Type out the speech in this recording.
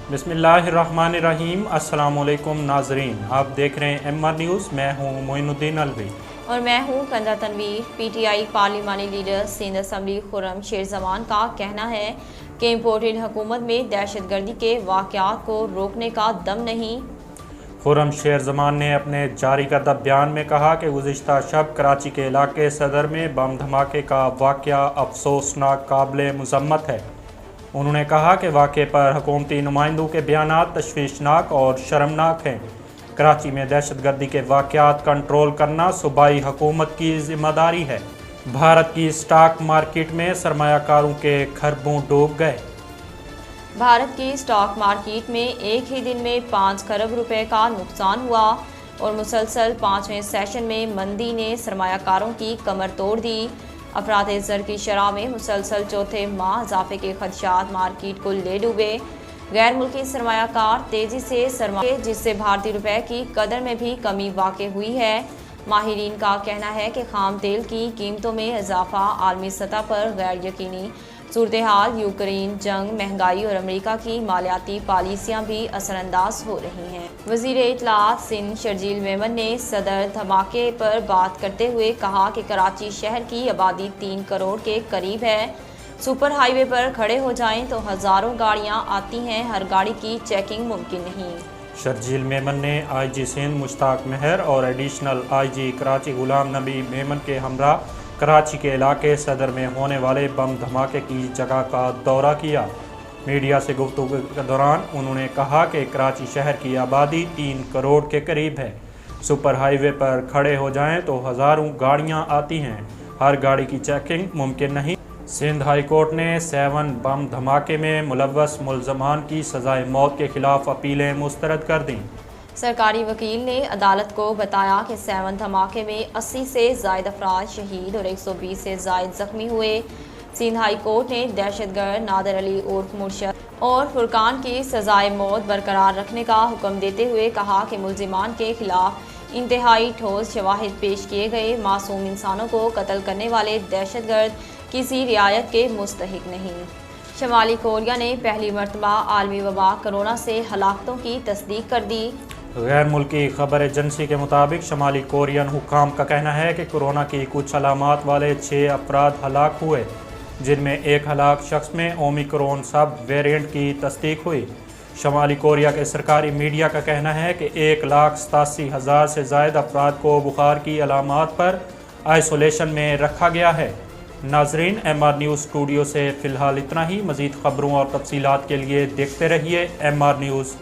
बिस्मिल्लाहिर्रहमानिर्रहीम। अस्सलाम वालेकुम नाजरीन, आप देख रहे हैं MR न्यूज़। मैं हूँ मोइनुद्दीन अलवी और मैं हूँ कंदा तनवीर। PTI पार्लिमानी लीडर सिंध असम्बली खुर्रम शेरजमान का कहना है कि इम्पोर्टेड हुकूमत में दहशतगर्दी के वाक़यात को रोकने का दम नहीं। खुर्रम शेरजमान ने अपने जारी करदा बयान में कहा कि गुज़िश्ता शब कराची के इलाके सदर में बम धमाके का वाक़या अफसोसनाक काबिल मज़म्मत है। उन्होंने कहा कि वाक़े पर हुकूमती नुमाइंदों के बयानात तशवीशनाक और शर्मनाक हैं। कराची में दहशतगर्दी के वाक़यात कंट्रोल करना सूबाई हुकूमत की ज़िम्मेदारी है। भारत की स्टॉक मार्केट में सरमायाकारों के खरबों डूब गए। भारत की स्टॉक मार्केट में एक ही दिन में 5 खरब रुपए का नुकसान हुआ और मुसलसल 5वें सेशन में मंदी ने सरमायाकारों की कमर तोड़ दी। अफराद ज़र की शरह में मुसलसल चौथे माह इजाफे के खदशात मार्केट को ले डूबे। गैर मुल्की सरमायाकार तेज़ी से सरमाया, जिससे भारतीय रुपए की कदर में भी कमी वाक़ हुई है। माहिरीन का कहना है कि खाम तेल की कीमतों में इजाफा आलमी सतह पर गैर यकीनी सूरत हाल, यूक्रेन जंग, महंगाई और अमेरिका की मालियाती पॉलिसियाँ भी असरअंदाज हो रही हैं। वज़ीर इत्तलाआत सिंध शर्जील मेमन ने सदर धमाके पर बात करते हुए कहा कि कराची शहर की आबादी 3 करोड़ के करीब है। सुपर हाईवे पर खड़े हो जाएं तो हज़ारों गाड़ियाँ आती हैं, हर गाड़ी की चेकिंग मुमकिन नहीं। शर्जील मेमन ने IG सिंध मुश्ताक मेहर और एडिशनल IG कराची गुलाम नबी मेमन के हमरा कराची के इलाके सदर में होने वाले बम धमाके की जगह का दौरा किया। मीडिया से गुफ्तगू के दौरान उन्होंने कहा कि कराची शहर की आबादी 3 करोड़ के करीब है। सुपर हाईवे पर खड़े हो जाएं तो हज़ारों गाड़ियां आती हैं, हर गाड़ी की चेकिंग मुमकिन नहीं। सिंध हाई कोर्ट ने 7 बम धमाके में मुलव्वस मुल्ज़मान की सज़ाए मौत के खिलाफ अपीलें मुस्तरद कर दी। सरकारी वकील ने अदालत को बताया कि 7 धमाके में 80 से ज़ायद अफराद शहीद और 120 से ज़ायद ज़ख्मी हुए। सिंध हाई कोर्ट ने दहशतगर्द नादर अली उर्फ मुर्शद और फुरकान की सज़ाए मौत बरकरार रखने का हुक्म देते हुए कहा कि मुल्ज़िमान के खिलाफ इंतहाई ठोस शवाहिद पेश किए गए। मासूम इंसानों को कत्ल करने वाले दहशतगर्द किसी रियायत के मुस्तहिक नहीं। शमाली कोरिया ने पहली मरतबा आलमी वबा कोरोना से हलाकतों की तस्दीक कर दी। गैर मुल्की खबर एजेंसी के मुताबिक शमाली कोरियन हुक्काम का कहना है कि कोरोना की कुछ अलामात वाले 6 अफराद हलाक हुए, जिनमें एक हलाक शख्स में ओमिक्रॉन सब वेरिएंट की तस्दीक हुई। शमाली कोरिया के सरकारी मीडिया का कहना है कि 1,87,000 से ज़ायद अफराद को बुखार की अलामात पर आइसोलेशन में रखा गया है। नाजरीन, MR न्यूज़ स्टूडियो से फ़िलहाल इतना ही। मज़ीद ख़बरों और तफसीलात के लिए देखते रहिए MR न्यूज़।